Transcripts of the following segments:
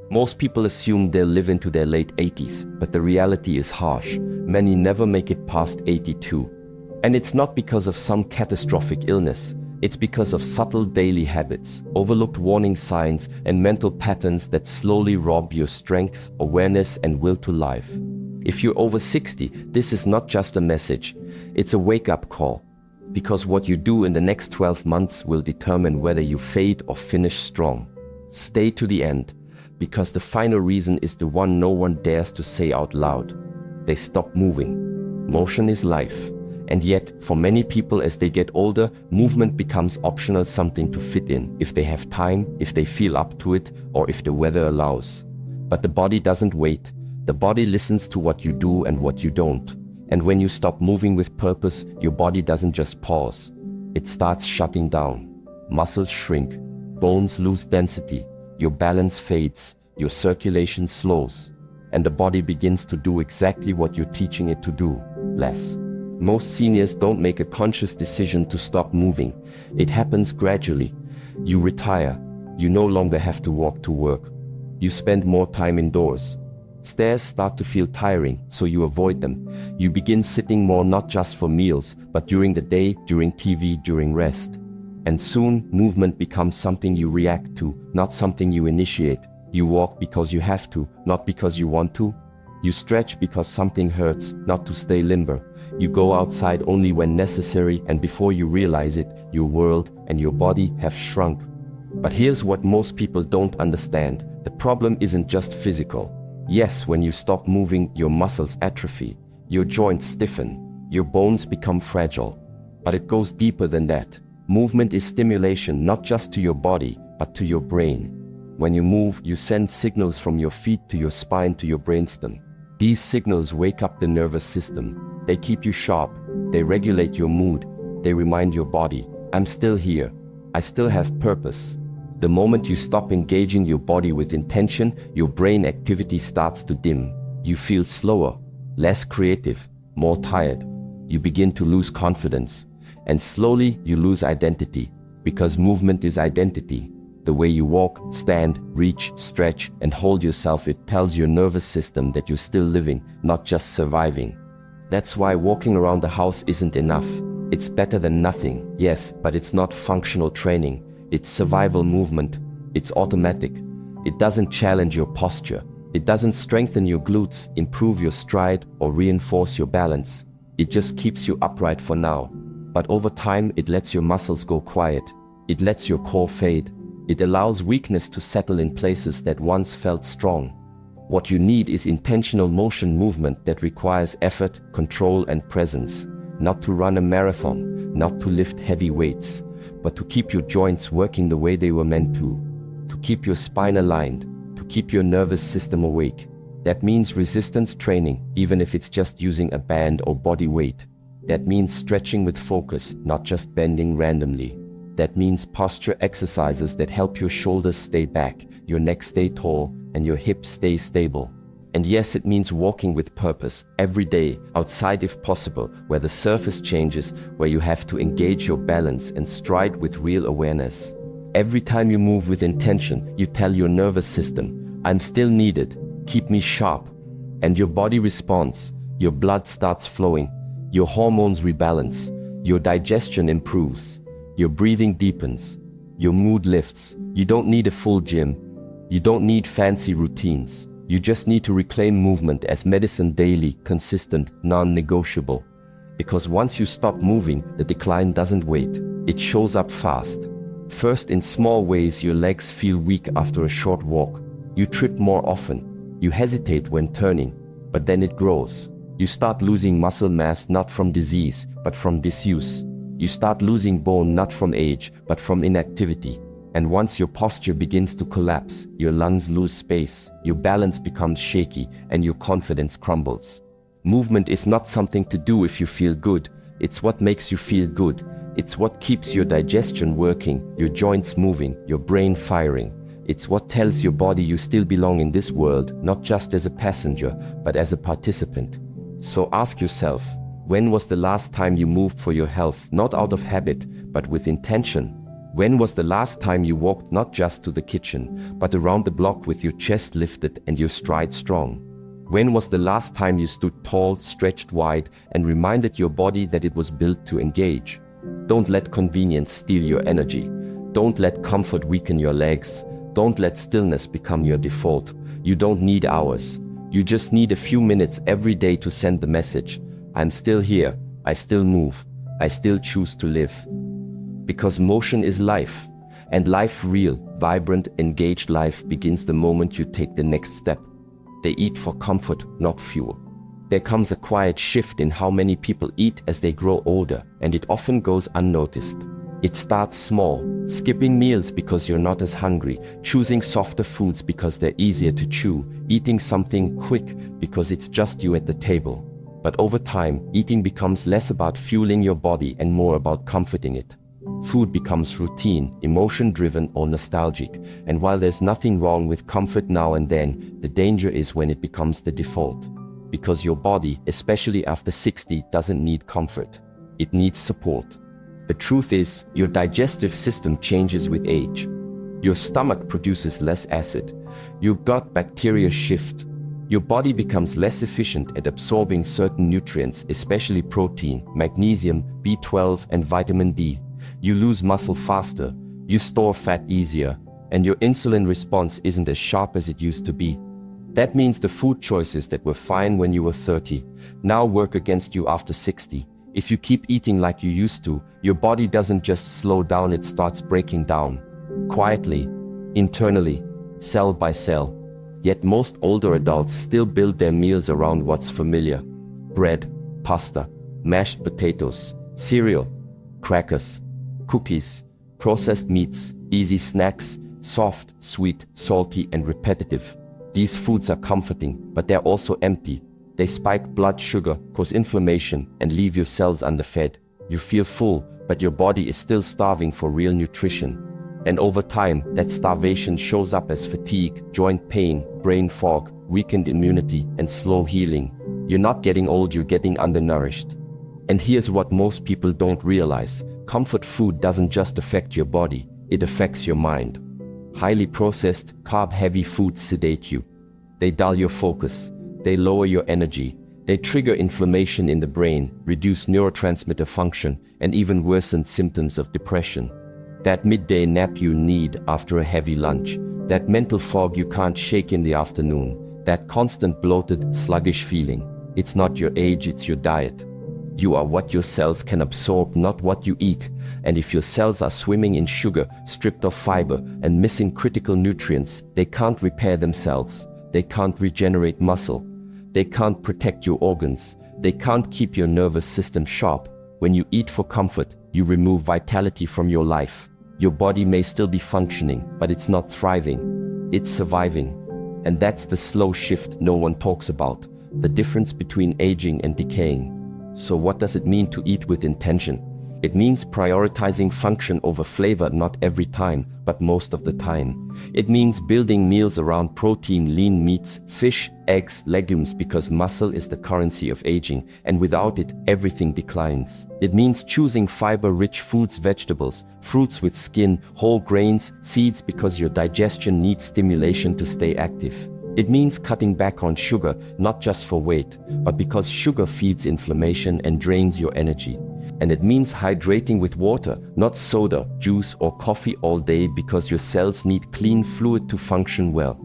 Most people assume they'll live into their late 80s, but the reality is harsh. Many never make it past 82. And it's not because of some catastrophic illness. It's because of subtle daily habits, overlooked warning signs, and mental patterns that slowly rob your strength, awareness, and will to life. If you're over 60, this is not just a message, it's a wake-up call. Because what you do in the next 12 months will determine whether you fade or finish strong. Stay to the end, because the final reason is the one no one dares to say out loud. They stop moving. Motion is life. And yet, for many people as they get older, movement becomes optional, something to fit in, if they have time, if they feel up to it, or if the weather allows. But the body doesn't wait. The body listens to what you do and what you don't. And when you stop moving with purpose, your body doesn't just pause. It starts shutting down. Muscles shrink. Bones lose density. Your balance fades. Your circulation slows. And the body begins to do exactly what you're teaching it to do, less. Most seniors don't make a conscious decision to stop moving. It happens gradually. You retire. You no longer have to walk to work. You spend more time indoors. Stairs start to feel tiring, so you avoid them. You begin sitting more, not just for meals, but during the day, during TV, during rest. And soon, movement becomes something you react to, not something you initiate. You walk because you have to, not because you want to. You stretch because something hurts, not to stay limber. You go outside only when necessary, and before you realize it, your world and your body have shrunk. But here's what most people don't understand. The problem isn't just physical. Yes, when you stop moving, your muscles atrophy, your joints stiffen, your bones become fragile. But it goes deeper than that. Movement is stimulation, not just to your body, but to your brain. When you move, you send signals from your feet to your spine to your brainstem. These signals wake up the nervous system. They keep you sharp. They regulate your mood. They remind your body, I'm still here. I still have purpose. The moment you stop engaging your body with intention, your brain activity starts to dim. You feel slower, less creative, more tired. You begin to lose confidence. And slowly you lose identity, because movement is identity. The way you walk, stand, reach, stretch, and hold yourself, it tells your nervous system that you're still living, not just surviving. That's why walking around the house isn't enough. It's better than nothing, yes, but it's not functional training. It's survival movement. It's automatic. It doesn't challenge your posture. It doesn't strengthen your glutes, improve your stride, or reinforce your balance. It just keeps you upright for now. But over time, it lets your muscles go quiet. It lets your core fade. It allows weakness to settle in places that once felt strong. What you need is intentional motion movement that requires effort, control, and presence. Not to run a marathon, not to lift heavy weights, but to keep your joints working the way they were meant to keep your spine aligned, to keep your nervous system awake. That means resistance training, even if it's just using a band or body weight. That means stretching with focus, not just bending randomly. That means posture exercises that help your shoulders stay back, your neck stay tall, and your hips stay stable. And yes, it means walking with purpose, every day, outside if possible, where the surface changes, where you have to engage your balance and stride with real awareness. Every time you move with intention, you tell your nervous system, I'm still needed, keep me sharp. And your body responds, your blood starts flowing, your hormones rebalance, your digestion improves. Your breathing deepens. Your mood lifts. You don't need a full gym. You don't need fancy routines. You just need to reclaim movement as medicine, daily, consistent, non-negotiable. Because once you stop moving, the decline doesn't wait. It shows up fast. First, in small ways, your legs feel weak after a short walk. You trip more often. You hesitate when turning. But then it grows. You start losing muscle mass, not from disease, but from disuse. You start losing bone, not from age, but from inactivity. And once your posture begins to collapse, your lungs lose space, your balance becomes shaky, and your confidence crumbles. Movement is not something to do if you feel good. It's what makes you feel good. It's what keeps your digestion working, your joints moving, your brain firing. It's what tells your body you still belong in this world, not just as a passenger, but as a participant. So ask yourself, when was the last time you moved for your health, not out of habit, but with intention? When was the last time you walked not just to the kitchen, but around the block with your chest lifted and your stride strong? When was the last time you stood tall, stretched wide, and reminded your body that it was built to engage? Don't let convenience steal your energy. Don't let comfort weaken your legs. Don't let stillness become your default. You don't need hours. You just need a few minutes every day to send the message: I'm still here, I still move, I still choose to live. Because motion is life, and life, real, vibrant, engaged life, begins the moment you take the next step. They eat for comfort, not fuel. There comes a quiet shift in how many people eat as they grow older, and it often goes unnoticed. It starts small, skipping meals because you're not as hungry, choosing softer foods because they're easier to chew, eating something quick because it's just you at the table. But over time, eating becomes less about fueling your body and more about comforting it. Food becomes routine, emotion-driven or nostalgic, and while there's nothing wrong with comfort now and then, the danger is when it becomes the default. Because your body, especially after 60, doesn't need comfort. It needs support. The truth is, your digestive system changes with age. Your stomach produces less acid. Your gut bacteria shift. Your body becomes less efficient at absorbing certain nutrients, especially protein, magnesium, B12, and vitamin D. You lose muscle faster, you store fat easier, and your insulin response isn't as sharp as it used to be. That means the food choices that were fine when you were 30 now work against you after 60. If you keep eating like you used to, your body doesn't just slow down, it starts breaking down. Quietly, internally, cell by cell. Yet most older adults still build their meals around what's familiar. Bread, pasta, mashed potatoes, cereal, crackers, cookies, processed meats, easy snacks, soft, sweet, salty, and repetitive. These foods are comforting, but they're also empty. They spike blood sugar, cause inflammation, and leave your cells underfed. You feel full, but your body is still starving for real nutrition. And over time, that starvation shows up as fatigue, joint pain, brain fog, weakened immunity, and slow healing. You're not getting old, you're getting undernourished. And here's what most people don't realize. Comfort food doesn't just affect your body, it affects your mind. Highly processed, carb-heavy foods sedate you. They dull your focus. They lower your energy. They trigger inflammation in the brain, reduce neurotransmitter function, and even worsen symptoms of depression. That midday nap you need after a heavy lunch, that mental fog you can't shake in the afternoon, that constant bloated, sluggish feeling. It's not your age, it's your diet. You are what your cells can absorb, not what you eat. And if your cells are swimming in sugar, stripped of fiber, and missing critical nutrients, they can't repair themselves. They can't regenerate muscle. They can't protect your organs. They can't keep your nervous system sharp. When you eat for comfort, you remove vitality from your life. Your body may still be functioning, but it's not thriving. It's surviving. And that's the slow shift no one talks about. The difference between aging and decaying. So what does it mean to eat with intention? It means prioritizing function over flavor, not every time, but most of the time. It means building meals around protein, lean meats, fish, eggs, legumes, because muscle is the currency of aging, and without it, everything declines. It means choosing fiber-rich foods, vegetables, fruits with skin, whole grains, seeds, because your digestion needs stimulation to stay active. It means cutting back on sugar, not just for weight, but because sugar feeds inflammation and drains your energy. And it means hydrating with water, not soda, juice, or coffee all day, because your cells need clean fluid to function well.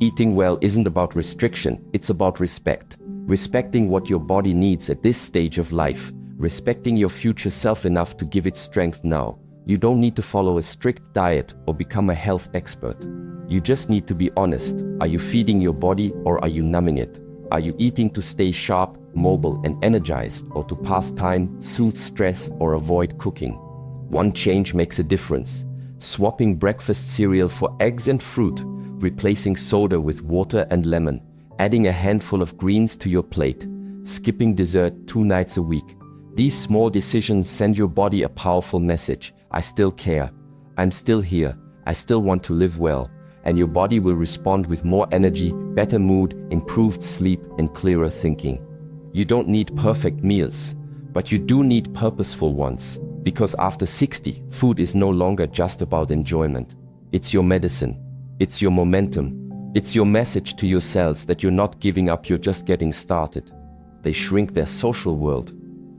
Eating well isn't about restriction, it's about respect. Respecting what your body needs at this stage of life. Respecting your future self enough to give it strength now. You don't need to follow a strict diet or become a health expert. You just need to be honest. Are you feeding your body or are you numbing it? Are you eating to stay sharp, mobile, and energized, or to pass time, soothe stress, or avoid cooking? One change makes a difference. Swapping breakfast cereal for eggs and fruit, replacing soda with water and lemon, adding a handful of greens to your plate, skipping dessert 2 nights a week. These small decisions send your body a powerful message. I still care. I'm still here. I still want to live well. And your body will respond with more energy, better mood, improved sleep, and clearer thinking. You don't need perfect meals, but you do need purposeful ones. Because after 60, food is no longer just about enjoyment. It's your medicine. It's your momentum. It's your message to your cells that you're not giving up, you're just getting started. They shrink their social world.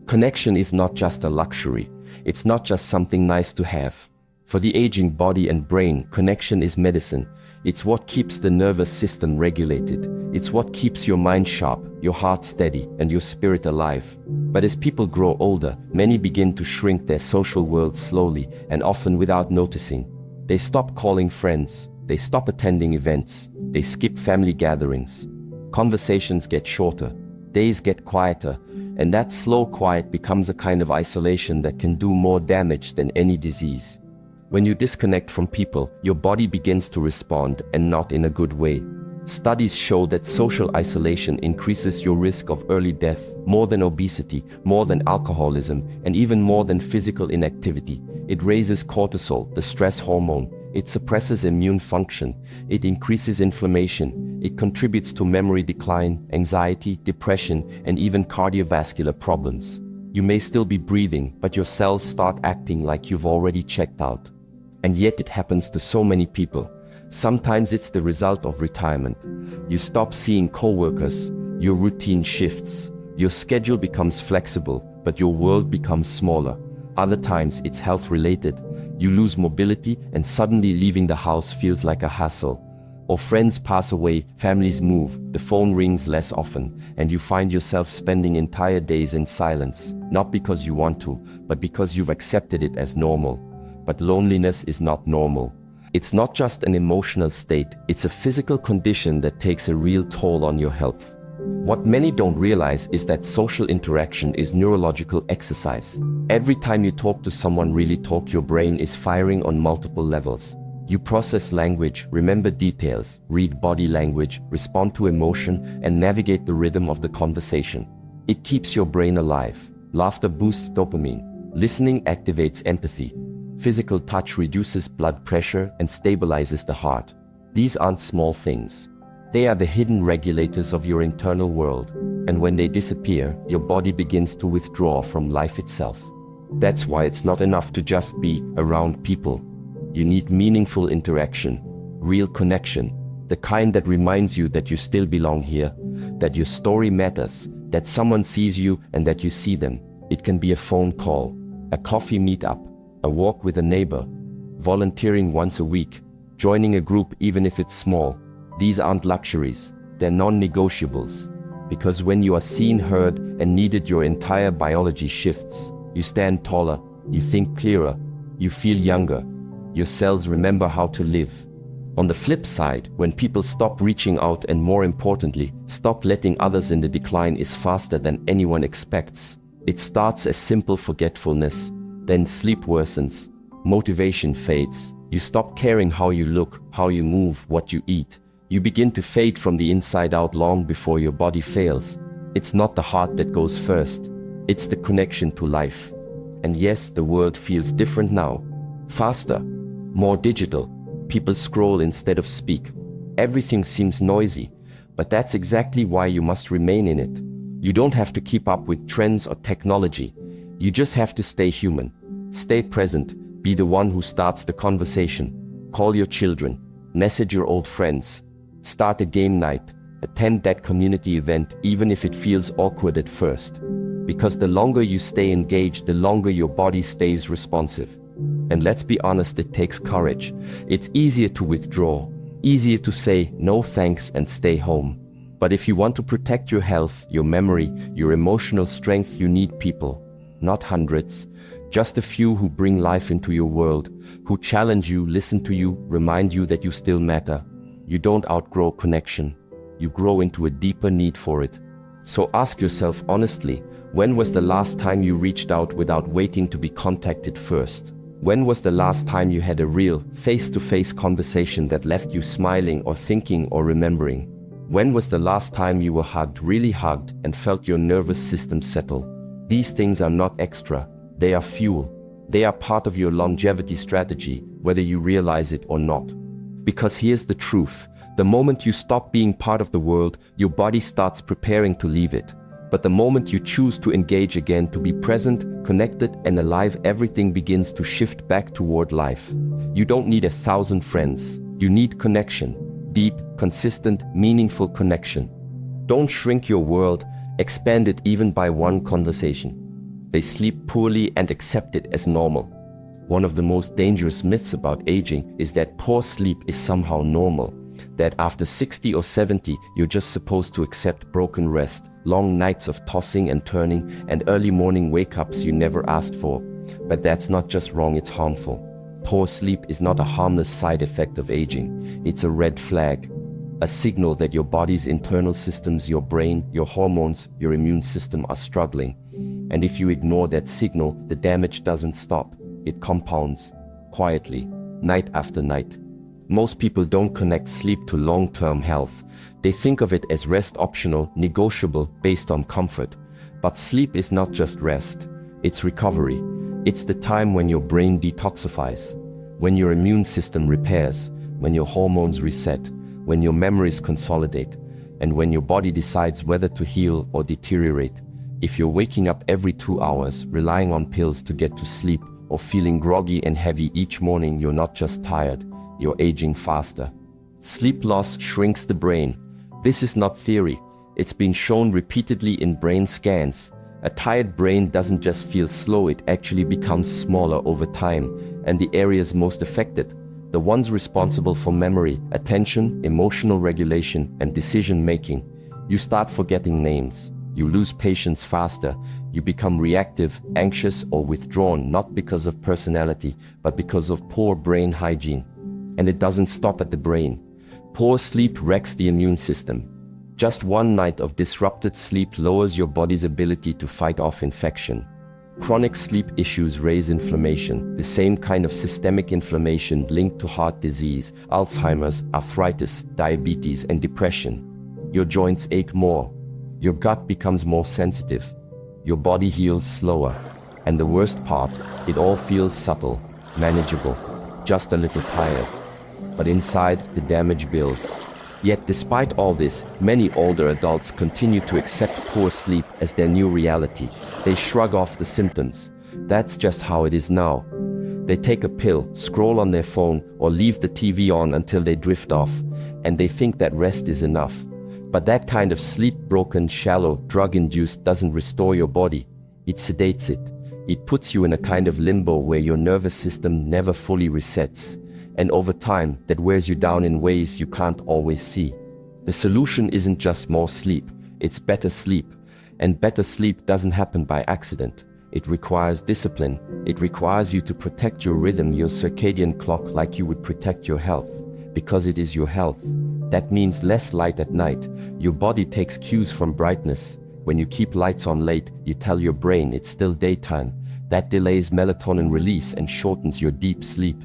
Connection is not just a luxury. It's not just something nice to have. For the aging body and brain, connection is medicine. It's what keeps the nervous system regulated. It's what keeps your mind sharp, your heart steady, and your spirit alive. But as people grow older, many begin to shrink their social world slowly and often without noticing. They stop calling friends. They stop attending events. They skip family gatherings. Conversations get shorter. Days get quieter. And that slow quiet becomes a kind of isolation that can do more damage than any disease. When you disconnect from people, your body begins to respond, and not in a good way. Studies show that social isolation increases your risk of early death, more than obesity, more than alcoholism, and even more than physical inactivity. It raises cortisol, the stress hormone. It suppresses immune function. It increases inflammation. It contributes to memory decline, anxiety, depression, and even cardiovascular problems. You may still be breathing, but your cells start acting like you've already checked out. And yet it happens to so many people. Sometimes it's the result of retirement. You stop seeing coworkers, your routine shifts, your schedule becomes flexible, but your world becomes smaller. Other times it's health related. You lose mobility and suddenly leaving the house feels like a hassle. Or friends pass away, families move, the phone rings less often, and you find yourself spending entire days in silence, not because you want to, but because you've accepted it as normal. But loneliness is not normal. It's not just an emotional state, it's a physical condition that takes a real toll on your health. What many don't realize is that social interaction is neurological exercise. Every time you talk to someone, really talk, your brain is firing on multiple levels. You process language, remember details, read body language, respond to emotion, and navigate the rhythm of the conversation. It keeps your brain alive. Laughter boosts dopamine. Listening activates empathy. Physical touch reduces blood pressure and stabilizes the heart. These aren't small things. They are the hidden regulators of your internal world. And when they disappear, your body begins to withdraw from life itself. That's why it's not enough to just be around people. You need meaningful interaction, real connection, the kind that reminds you that you still belong here, that your story matters, that someone sees you and that you see them. It can be a phone call, a coffee meetup, a walk with a neighbor, volunteering once a week, joining a group even if it's small. These aren't luxuries, they're non-negotiables. Because when you are seen, heard, and needed, your entire biology shifts. You stand taller, you think clearer, you feel younger. Your cells remember how to live. On the flip side, when people stop reaching out and, more importantly, stop letting others in, the decline is faster than anyone expects. It starts as simple forgetfulness. Then sleep worsens, motivation fades, you stop caring how you look, how you move, what you eat. You begin to fade from the inside out long before your body fails. It's not the heart that goes first, it's the connection to life. And yes, the world feels different now. Faster, more digital. People scroll instead of speak. Everything seems noisy, but that's exactly why you must remain in it. You don't have to keep up with trends or technology. You just have to stay human. Stay present, be the one who starts the conversation. Call your children, message your old friends, start a game night, attend that community event even if it feels awkward at first. Because the longer you stay engaged, the longer your body stays responsive. And let's be honest, it takes courage. It's easier to withdraw, easier to say no thanks and stay home. But if you want to protect your health, your memory, your emotional strength, you need people, not hundreds. Just a few who bring life into your world, who challenge you, listen to you, remind you that you still matter. You don't outgrow connection. You grow into a deeper need for it. So ask yourself honestly, when was the last time you reached out without waiting to be contacted first? When was the last time you had a real, face-to-face conversation that left you smiling or thinking or remembering? When was the last time you were hugged, really hugged, and felt your nervous system settle? These things are not extra. They are fuel. They are part of your longevity strategy, whether you realize it or not. Because here's the truth. The moment you stop being part of the world, your body starts preparing to leave it. But the moment you choose to engage again, to be present, connected, and alive, everything begins to shift back toward life. You don't need 1,000 friends. You need connection. Deep, consistent, meaningful connection. Don't shrink your world, expand it even by one conversation. They sleep poorly and accept it as normal. One of the most dangerous myths about aging is that poor sleep is somehow normal. That after 60 or 70, you're just supposed to accept broken rest, long nights of tossing and turning, and early morning wake-ups you never asked for. But that's not just wrong, it's harmful. Poor sleep is not a harmless side effect of aging. It's a red flag, a signal that your body's internal systems, your brain, your hormones, your immune system are struggling. And if you ignore that signal, the damage doesn't stop. It compounds, quietly, night after night. Most people don't connect sleep to long-term health. They think of it as rest optional, negotiable, based on comfort. But sleep is not just rest. It's recovery. It's the time when your brain detoxifies, when your immune system repairs, when your hormones reset, when your memories consolidate, and when your body decides whether to heal or deteriorate. If you're waking up every 2 hours, relying on pills to get to sleep, or feeling groggy and heavy each morning, you're not just tired. You're aging faster. Sleep loss shrinks the brain. This is not theory. It's been shown repeatedly in brain scans. A tired brain doesn't just feel slow, it actually becomes smaller over time. And the areas most affected, the ones responsible for memory, attention, emotional regulation, and decision making, you start forgetting names. You lose patience faster. You become reactive, anxious, or withdrawn, not because of personality, but because of poor brain hygiene. And it doesn't stop at the brain. Poor sleep wrecks the immune system. Just one night of disrupted sleep lowers your body's ability to fight off infection. Chronic sleep issues raise inflammation, the same kind of systemic inflammation linked to heart disease, Alzheimer's, arthritis, diabetes, and depression. Your joints ache more. Your gut becomes more sensitive. Your body heals slower. And the worst part, it all feels subtle, manageable, just a little tired. But inside, the damage builds. Yet despite all this, many older adults continue to accept poor sleep as their new reality. They shrug off the symptoms. That's just how it is now. They take a pill, scroll on their phone, or leave the TV on until they drift off, and they think that rest is enough. But that kind of sleep-broken, shallow, drug-induced doesn't restore your body. It sedates it. It puts you in a kind of limbo where your nervous system never fully resets. And over time, that wears you down in ways you can't always see. The solution isn't just more sleep, it's better sleep. And better sleep doesn't happen by accident. It requires discipline. It requires you to protect your rhythm, your circadian clock, like you would protect your health. Because it is your health. That means less light at night. Your body takes cues from brightness. When you keep lights on late, you tell your brain it's still daytime. That delays melatonin release and shortens your deep sleep.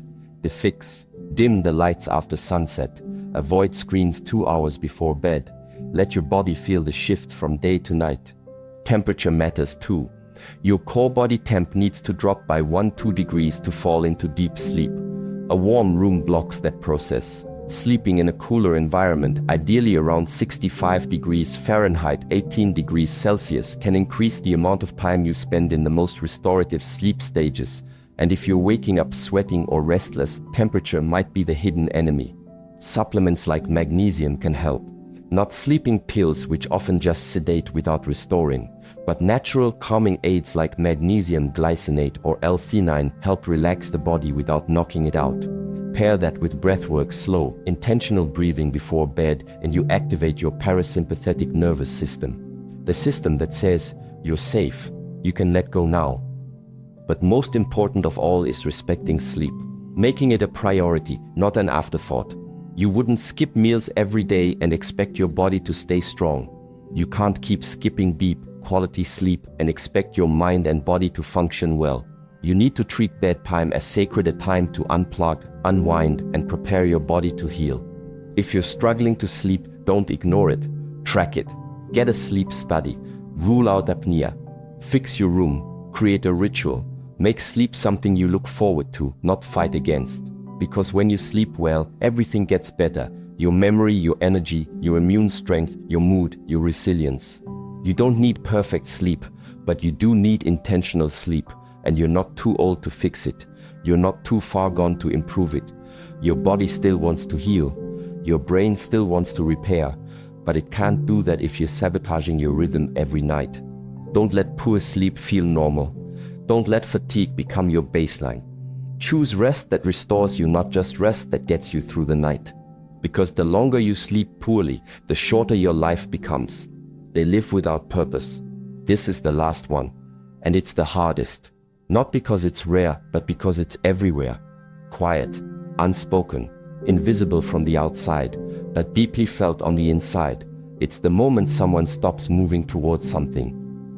The fix: dim the lights after sunset. Avoid screens 2 hours before bed. Let your body feel the shift from day to night. Temperature matters too. Your core body temp needs to drop by 1-2 degrees to fall into deep sleep. A warm room blocks that process. Sleeping in a cooler environment, ideally around 65 degrees Fahrenheit, 18 degrees Celsius, can increase the amount of time you spend in the most restorative sleep stages. And if you're waking up sweating or restless, temperature might be the hidden enemy. Supplements like magnesium can help. Not sleeping pills, which often just sedate without restoring, but natural calming aids like magnesium glycinate or L-theanine help relax the body without knocking it out. Pair that with breathwork, slow, intentional breathing before bed, and you activate your parasympathetic nervous system. The system that says, you're safe, you can let go now. But most important of all is respecting sleep. Making it a priority, not an afterthought. You wouldn't skip meals every day and expect your body to stay strong. You can't keep skipping deep, quality sleep and expect your mind and body to function well. You need to treat bedtime as sacred, a time to unplug, unwind, and prepare your body to heal. If you're struggling to sleep, don't ignore it. Track it. Get a sleep study. Rule out apnea. Fix your room. Create a ritual. Make sleep something you look forward to, not fight against. Because when you sleep well, everything gets better. Your memory, your energy, your immune strength, your mood, your resilience. You don't need perfect sleep, but you do need intentional sleep, and you're not too old to fix it. You're not too far gone to improve it. Your body still wants to heal. Your brain still wants to repair, but it can't do that if you're sabotaging your rhythm every night. Don't let poor sleep feel normal. Don't let fatigue become your baseline. Choose rest that restores you, not just rest that gets you through the night. Because the longer you sleep poorly, the shorter your life becomes. They live without purpose. This is the last one, and it's the hardest. Not because it's rare, but because it's everywhere. Quiet, unspoken, invisible from the outside, but deeply felt on the inside. It's the moment someone stops moving towards something.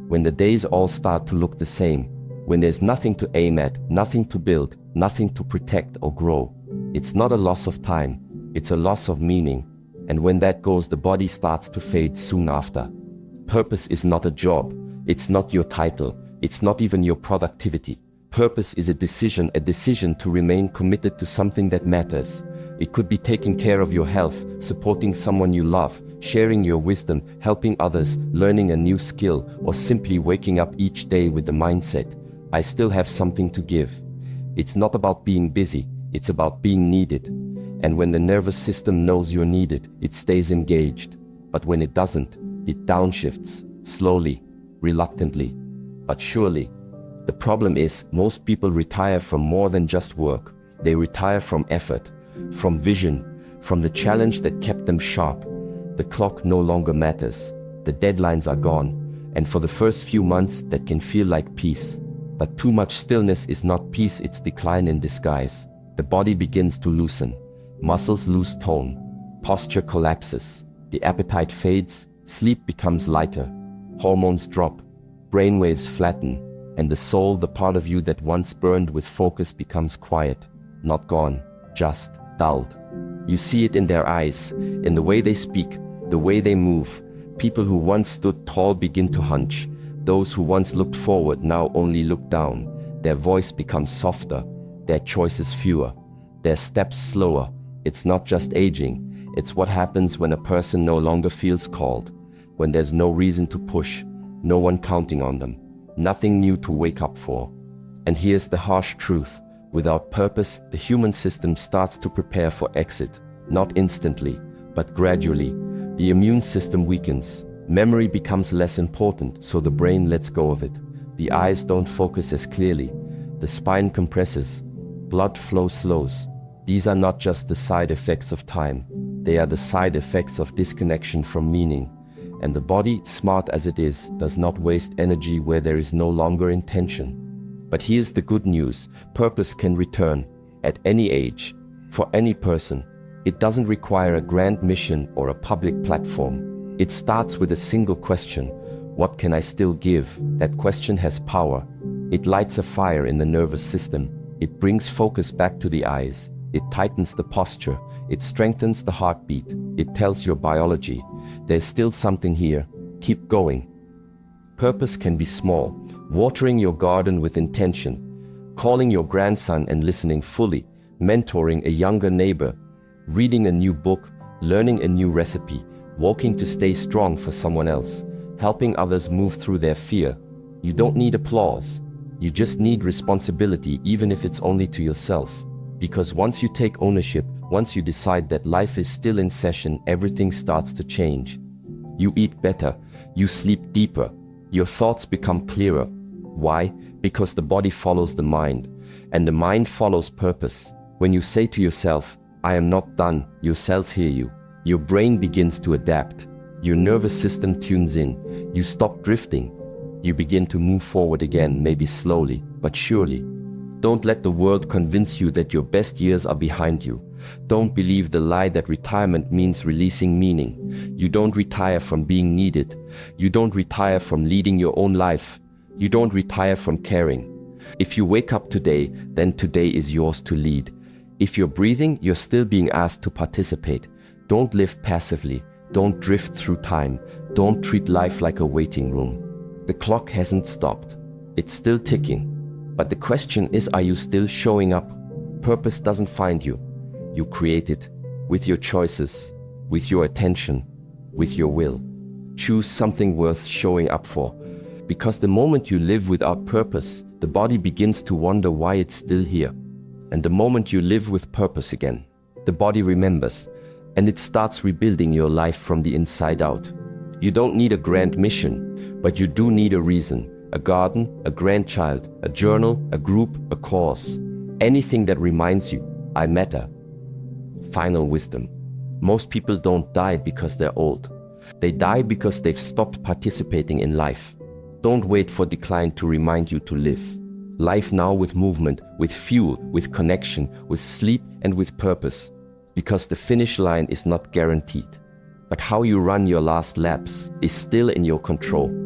When the days all start to look the same. When there's nothing to aim at, nothing to build, nothing to protect or grow. It's not a loss of time, it's a loss of meaning. And when that goes, the body starts to fade soon after. Purpose is not a job, it's not your title, it's not even your productivity. Purpose is a decision to remain committed to something that matters. It could be taking care of your health, supporting someone you love, sharing your wisdom, helping others, learning a new skill, or simply waking up each day with the mindset, I still have something to give. It's not about being busy, it's about being needed. And when the nervous system knows you're needed, it stays engaged. But when it doesn't, it downshifts, slowly, reluctantly, but surely. The problem is, most people retire from more than just work. They retire from effort, from vision, from the challenge that kept them sharp. The clock no longer matters. The deadlines are gone. And for the first few months, that can feel like peace. But too much stillness is not peace, it's decline in disguise. The body begins to loosen. Muscles lose tone. Posture collapses. The appetite fades. Sleep becomes lighter. Hormones drop. Brainwaves flatten. And the soul, the part of you that once burned with focus, becomes quiet. Not gone, just dulled. You see it in their eyes, in the way they speak, the way they move. People who once stood tall begin to hunch. Those who once looked forward now only look down. Their voice becomes softer, their choices fewer, their steps slower. It's not just aging, it's what happens when a person no longer feels called, when there's no reason to push, no one counting on them, nothing new to wake up for. And here's the harsh truth. Without purpose, the human system starts to prepare for exit, not instantly, but gradually. The immune system weakens. Memory becomes less important, so the brain lets go of it. The eyes don't focus as clearly. The spine compresses. Blood flow slows. These are not just the side effects of time. They are the side effects of disconnection from meaning. And the body, smart as it is, does not waste energy where there is no longer intention. But here's the good news. Purpose can return at any age, for any person. It doesn't require a grand mission or a public platform. It starts with a single question. What can I still give? That question has power. It lights a fire in the nervous system. It brings focus back to the eyes. It tightens the posture. It strengthens the heartbeat. It tells your biology, there's still something here. Keep going. Purpose can be small. Watering your garden with intention. Calling your grandson and listening fully. Mentoring a younger neighbor. Reading a new book. Learning a new recipe. Walking to stay strong for someone else, helping others move through their fear. You don't need applause. You just need responsibility, even if it's only to yourself. Because once you take ownership, once you decide that life is still in session, everything starts to change. You eat better, you sleep deeper, your thoughts become clearer. Why? Because the body follows the mind, and the mind follows purpose. When you say to yourself, I am not done, your cells hear you. Your brain begins to adapt. Your nervous system tunes in. You stop drifting. You begin to move forward again, maybe slowly, but surely. Don't let the world convince you that your best years are behind you. Don't believe the lie that retirement means releasing meaning. You don't retire from being needed. You don't retire from leading your own life. You don't retire from caring. If you wake up today, then today is yours to lead. If you're breathing, you're still being asked to participate. Don't live passively. Don't drift through time. Don't treat life like a waiting room. The clock hasn't stopped. It's still ticking. But the question is, are you still showing up? Purpose doesn't find you. You create it with your choices, with your attention, with your will. Choose something worth showing up for. Because the moment you live without purpose, the body begins to wonder why it's still here. And the moment you live with purpose again, the body remembers, and it starts rebuilding your life from the inside out. You don't need a grand mission, but you do need a reason. A garden, a grandchild, a journal, a group, a cause. Anything that reminds you, I matter. Final wisdom. Most people don't die because they're old. They die because they've stopped participating in life. Don't wait for decline to remind you to live. Life now with movement, with fuel, with connection, with sleep and with purpose. Because the finish line is not guaranteed. But how you run your last laps is still in your control.